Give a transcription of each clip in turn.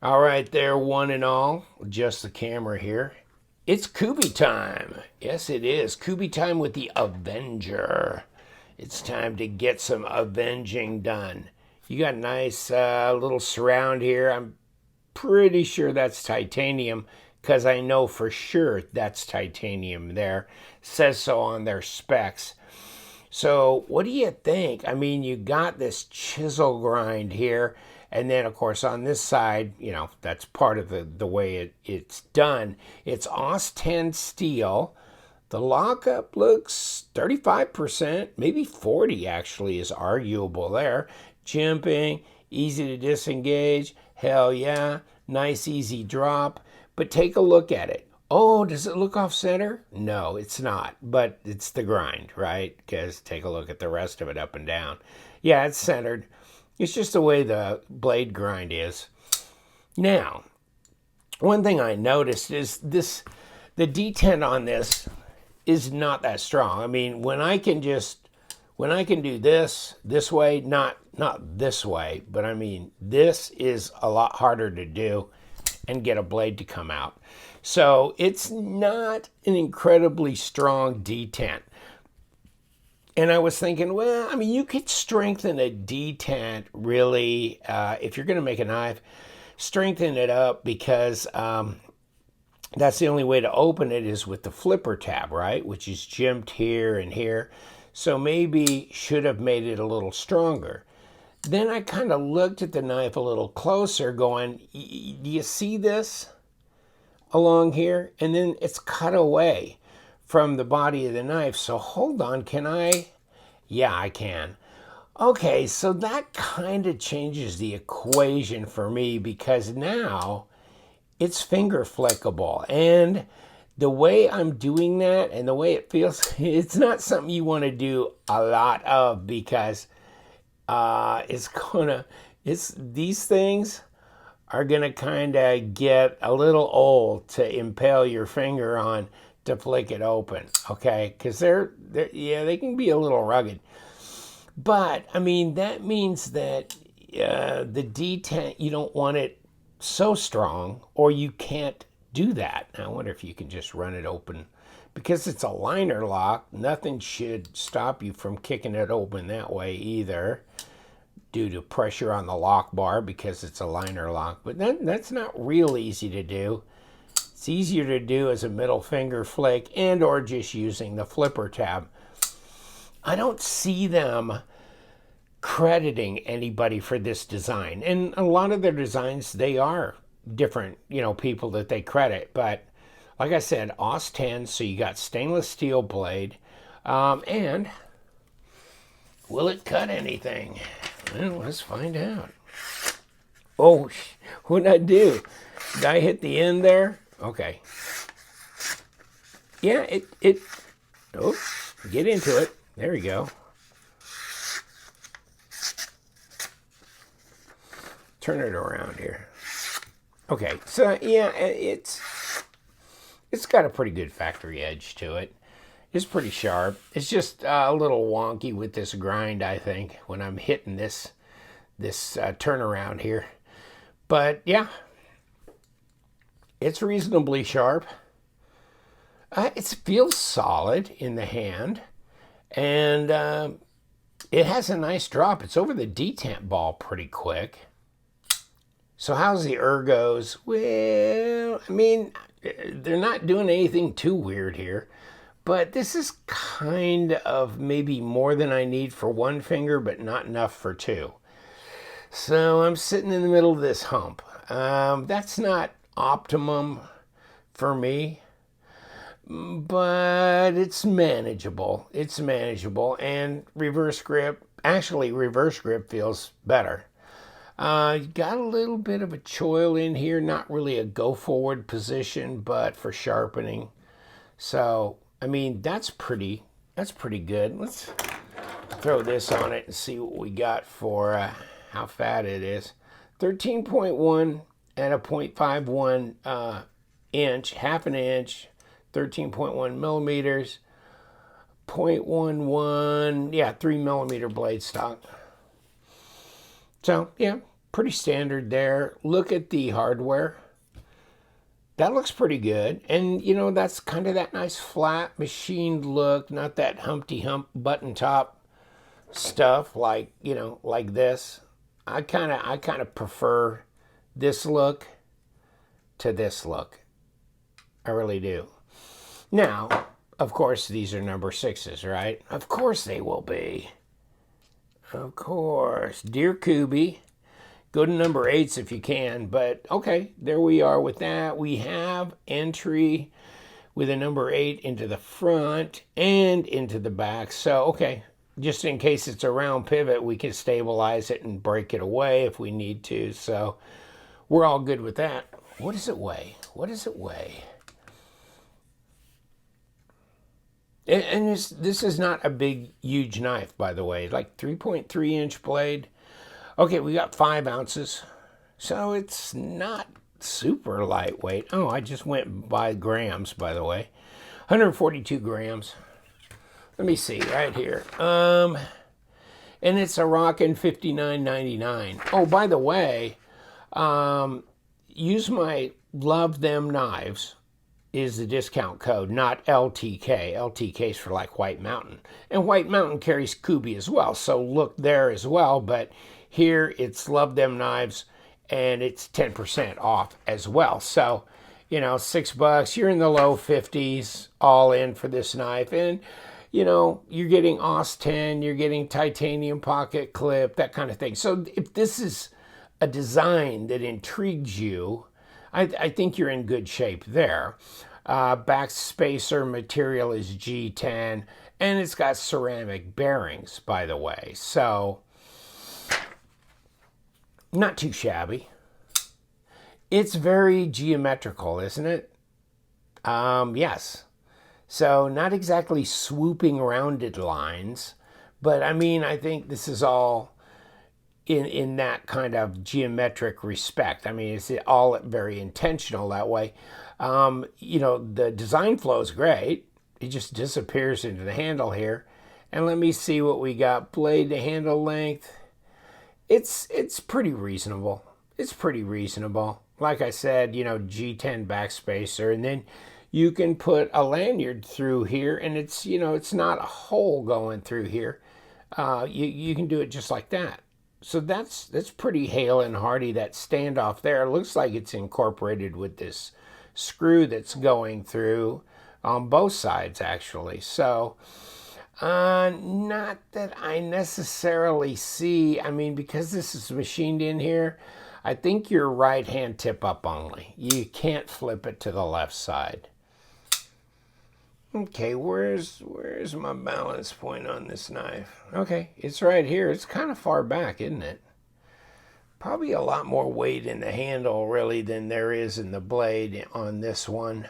All right there, one and all, just the camera here. It's Kubey time. Yes, it is. Kubey time with the Avenger. It's time to get some avenging done. You got a nice little surround here. I'm pretty sure that's titanium because I know for sure that's titanium there. Says so on their specs. So what do you think? I mean, you got this chisel grind here. And then, of course, on this side, you know, that's part of the way it's done. It's OS 10 steel. The lockup looks 35%, maybe 40 actually is arguable there. Jimping, easy to disengage. Hell yeah, nice easy drop. But take a look at it. Oh, does it look off center? No, it's not, but it's the grind, right? Because take a look at the rest of it up and down. Yeah, it's centered. It's just the way the blade grind is. Now, one thing I noticed is the detent on this is not that strong. I mean, when I can do this way, not this way, but I mean, this is a lot harder to do and get a blade to come out. So it's not an incredibly strong detent. And I was thinking, well, I mean, you could strengthen a detent really, if you're going to make a knife, strengthen it up because that's the only way to open it is with the flipper tab, right? Which is jimped here and here. So maybe should have made it a little stronger. Then I kind of looked at the knife a little closer going, do you see this along here? And then it's cut away from the body of the knife. So hold on, can I? Yeah, I can. Okay, so that kind of changes the equation for me because now it's finger flickable. And the way I'm doing that and the way it feels, it's not something you want to do a lot of because these things are gonna kind of get a little old to impale your finger on to flick it open, okay? Because they can be a little rugged. But I mean, that means that the detent, you don't want it so strong, or you can't do that. Now, I wonder if you can just run it open. Because it's a liner lock, nothing should stop you from kicking it open that way either, due to pressure on the lock bar because it's a liner lock. But that's not real easy to do. It's easier to do as a middle finger flick and or just using the flipper tab. I don't see them crediting anybody for this design. And a lot of their designs, they are different, people that they credit. But like I said, OS 10, so you got stainless steel blade. And will it cut anything? Well, let's find out. Oh, what did I do? Did I hit the end there? Okay. Yeah, oh, get into it. There we go. Turn it around here. Okay, so yeah, it's got a pretty good factory edge to it. It's pretty sharp. It's just a little wonky with this grind, I think, when I'm hitting this turnaround here. But yeah, it's reasonably sharp. It feels solid in the hand, and it has a nice drop. It's over the detent ball pretty quick. So how's the ergos? Well, I mean, they're not doing anything too weird here, but this is kind of maybe more than I need for one finger, but not enough for two. So I'm sitting in the middle of this hump. That's not optimum for me, but it's manageable. It's manageable, and reverse grip feels better. Got a little bit of a choil in here, not really a go forward position, but for sharpening. So, I mean, that's pretty good. Let's throw this on it and see what we got for how fat it is. 13.1 and a 0.51 inch, half an inch, 13.1 millimeters, 0.11, 3 millimeter blade stock. So, yeah, pretty standard there. Look at the hardware. That looks pretty good. And, you know, that's kind of that nice flat machined look, not that Humpty Hump button top stuff like, you know, like this. I kind of prefer this look to this look. I really do. Now, of course, these are number 6s, right? Of course they will be. Of course. Dear Kubey, go to number 8s if you can. But, okay, there we are with that. We have entry with a number 8 into the front and into the back. So, okay, just in case it's a round pivot, we can stabilize it and break it away if we need to. So, we're all good with that. What does it weigh? What does it weigh? And this is not a big, huge knife, by the way. Like 3.3-inch blade. Okay, we got 5 ounces. So it's not super lightweight. Oh, I just went by grams, by the way. 142 grams. Let me see, right here. And it's a rockin' $59.99. Oh, by the way, use my Love Them Knives is the discount code, not LTK. LTK's for like White Mountain. And White Mountain carries Kubey as well, so look there as well. But here it's Love Them Knives, and it's 10% off as well. So, you know, $6, you're in the low 50s all in for this knife. And, you know, you're getting AUS 10, you're getting titanium pocket clip, that kind of thing. So if this is a design that intrigues you, I think you're in good shape there. Back spacer material is G10, and it's got ceramic bearings, by the way. So, not too shabby. It's very geometrical, isn't it? Yes. So, not exactly swooping rounded lines, but I mean, I think this is all in that kind of geometric respect. I mean, it's all very intentional that way. You know, the design flow is great. It just disappears into the handle here. And let me see what we got. Blade to handle length. It's pretty reasonable. It's pretty reasonable. Like I said, you know, G10 backspacer, and then you can put a lanyard through here, and it's, you know, it's not a hole going through here. You can do it just like that. So that's pretty hale and hearty, that standoff there. It looks like it's incorporated with this screw that's going through on both sides, actually. So, not that I necessarily see, I mean, because this is machined in here, I think you're right-hand tip up only. You can't flip it to the left side. Okay, where's my balance point on this knife? Okay, it's right here. It's kind of far back, isn't it? Probably a lot more weight in the handle, really, than there is in the blade on this one.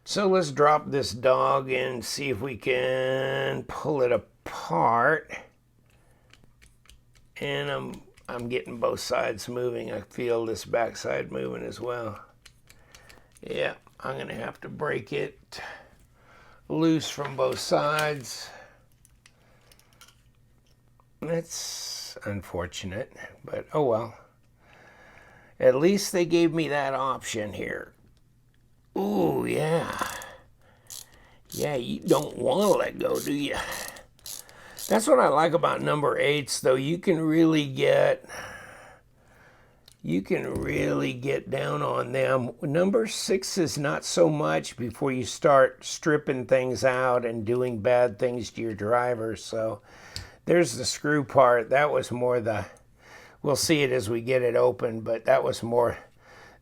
So let's drop this dog and see if we can pull it apart. And I'm getting both sides moving. I feel this backside moving as well. Yeah, I'm gonna have to break it loose from both sides. That's unfortunate, but oh well. At least they gave me that option here. Ooh, yeah. Yeah, you don't want to let go, do you? That's what I like about number 8s, though. You can really get down on them. Number 6s, not so much before you start stripping things out and doing bad things to your driver. So there's the screw part. That was more we'll see it as we get it open, but that was more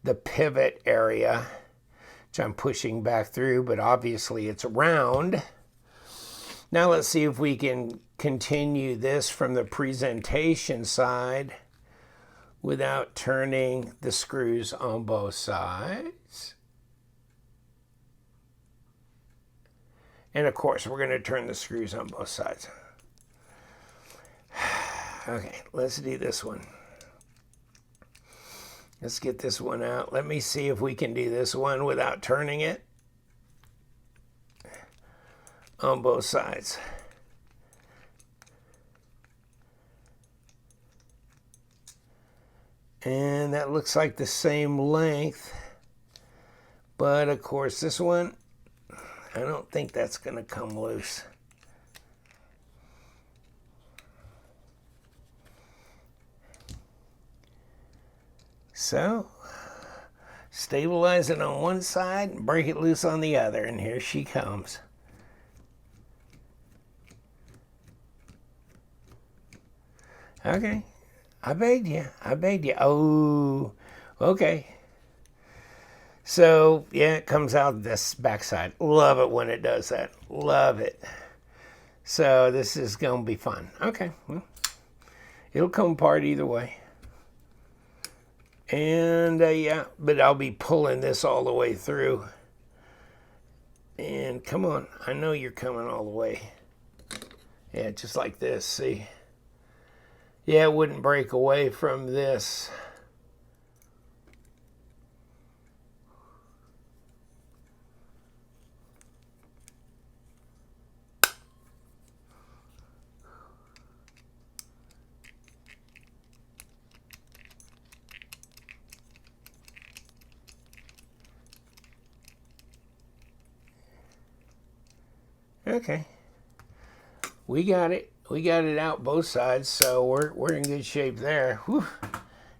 the pivot area, which I'm pushing back through, but obviously it's round. Now let's see if we can continue this from the presentation side without turning the screws on both sides. And of course, we're going to turn the screws on both sides. Okay, let's do this one. Let's get this one out. Let me see if we can do this one without turning it on both sides. And that looks like the same length. But of course this one, I don't think that's going to come loose. So, stabilize it on one side and break it loose on the other, and here she comes. Okay, I begged you. Oh, okay. So, yeah, it comes out this backside. Love it when it does that. Love it. So, this is going to be fun. Okay, well, it'll come apart either way. And, yeah, but I'll be pulling this all the way through. And come on, I know you're coming all the way. Yeah, just like this, see? Yeah, it wouldn't break away from this. Okay. We got it. We got it out both sides, so we're in good shape there. Whew.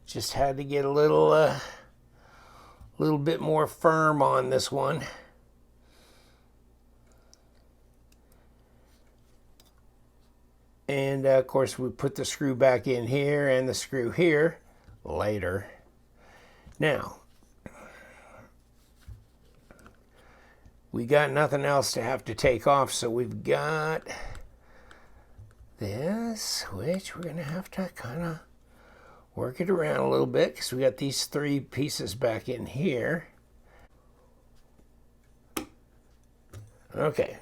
Just had to get a little bit more firm on this one. And of course we put the screw back in here and the screw here later. Now, we got nothing else to have to take off, so we've got this, which we're going to have to kind of work it around a little bit because we got these three pieces back in here. Okay,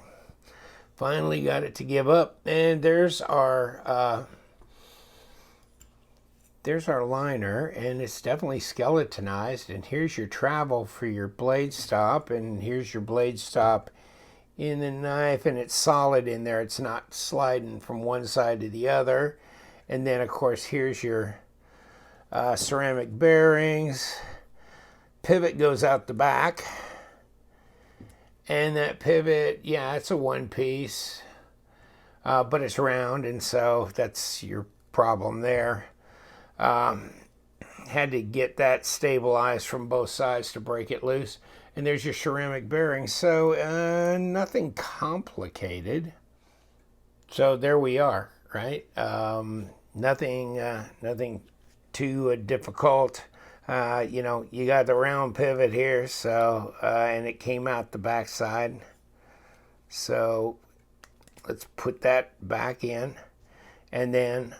finally got it to give up, and there's our liner, and it's definitely skeletonized. And here's your travel for your blade stop, and here's your blade stop in the knife, and it's solid in there. It's not sliding from one side to the other. And then of course here's your ceramic bearings. Pivot goes out the back, and that pivot, yeah, it's a one piece, but it's round, and so that's your problem there. Had to get that stabilized from both sides to break it loose. And there's your ceramic bearing. So nothing complicated. So there we are, right? Nothing too difficult. You got the round pivot here, so and it came out the back side. So let's put that back in, and then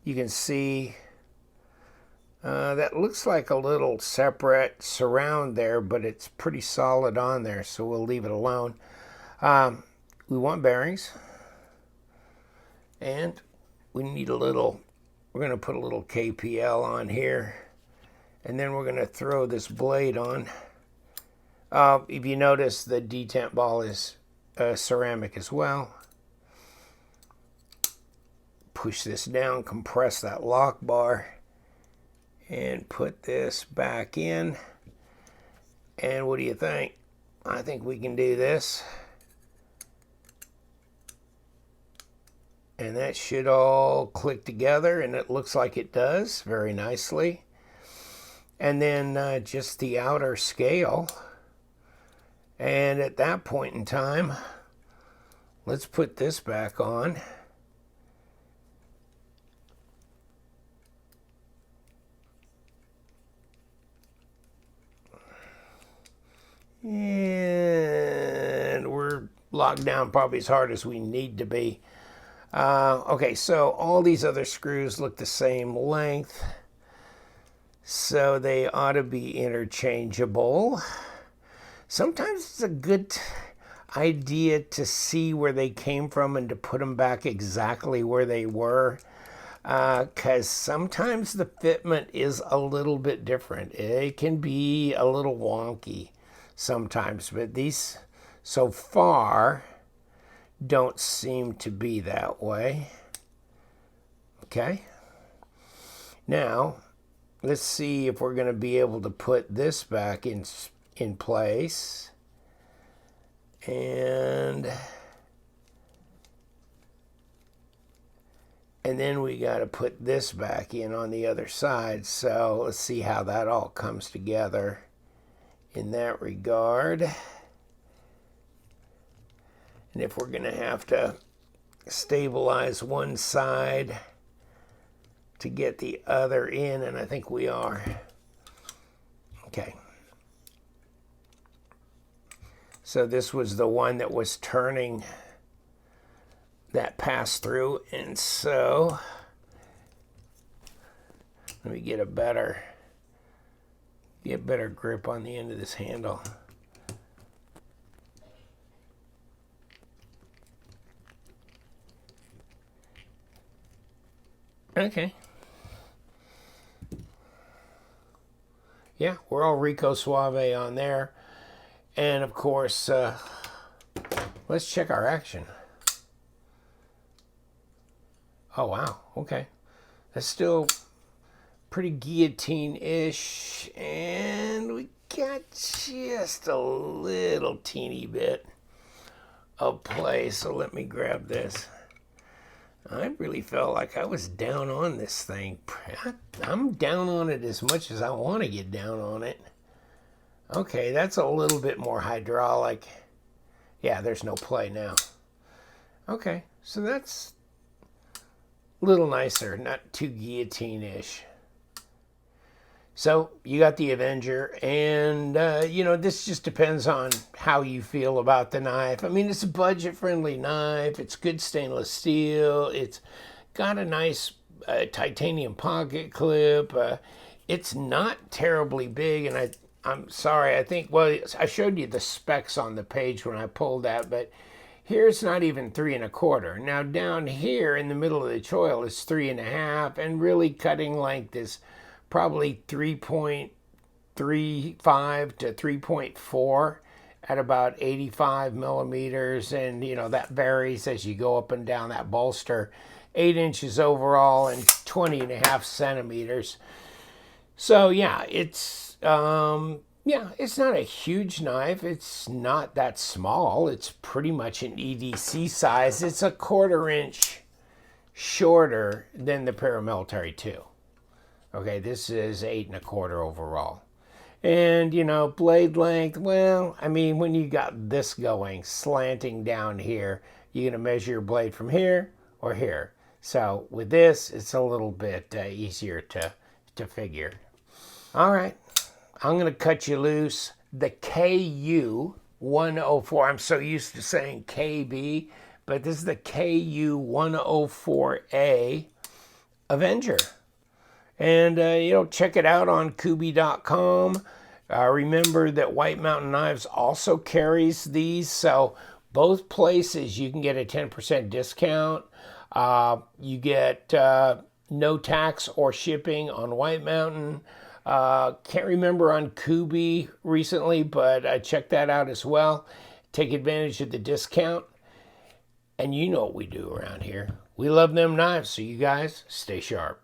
you can see that looks like a little separate surround there, but it's pretty solid on there, so we'll leave it alone. We want bearings, and we need we're going to put a little KPL on here, and then we're going to throw this blade on. If you notice, the detent ball is ceramic as well. Push this down, compress that lock bar, and put this back in. And what do you think? I think we can do this. And that should all click together, and it looks like it does very nicely. And then just the outer scale. And at that point in time, let's put this back on. And we're locked down probably as hard as we need to be. Okay, so all these other screws look the same length, so they ought to be interchangeable. Sometimes it's a good idea to see where they came from and to put them back exactly where they were, because sometimes the fitment is a little bit different. It can be a little wonky sometimes, but these so far don't seem to be that way. Okay, now let's see if we're going to be able to put this back in place. And then we got to put this back in on the other side. So let's see how that all comes together in that regard. And if we're going to have to stabilize one side to get the other in, and I think we are. Okay. So this was the one that was turning that pass through, and so let me get better grip on the end of this handle. Okay. Yeah, we're all Rico Suave on there. And of course, let's check our action. Oh, wow. Okay. That's still pretty guillotine-ish. And we got just a little teeny bit of play. So let me grab this. I really felt like I was down on this thing. I'm down on it as much as I want to get down on it. Okay, that's a little bit more hydraulic. Yeah, there's no play now. Okay, so that's a little nicer, not too guillotine-ish. So you got the Avenger, and this just depends on how you feel about the knife. I mean, it's a budget-friendly knife. It's good stainless steel. It's got a nice titanium pocket clip. It's not terribly big, and I'm sorry. I think, well, I showed you the specs on the page when I pulled that, but here it's not even 3 1/4. Now down here in the middle of the choil is 3 1/2, and really cutting length is probably 3.35 to 3.4 at about 85 millimeters. And, that varies as you go up and down that bolster. 8 inches overall and 20 1/2 centimeters. So, yeah, it's not a huge knife. It's not that small. It's pretty much an EDC size. It's a 1/4 inch shorter than the Paramilitary 2. Okay, this is 8 1/4 overall. And, blade length, well, I mean, when you got this going, slanting down here, you're going to measure your blade from here or here. So with this, it's a little bit easier to figure. All right, I'm going to cut you loose. The KU104, I'm so used to saying KB, but this is the KU104 Avenger. And, check it out on Kubey.com. Remember that White Mountain Knives also carries these. So both places you can get a 10% discount. You get no tax or shipping on White Mountain. Can't remember on Kubey recently, but check that out as well. Take advantage of the discount. And you know what we do around here. We love them knives, so you guys stay sharp.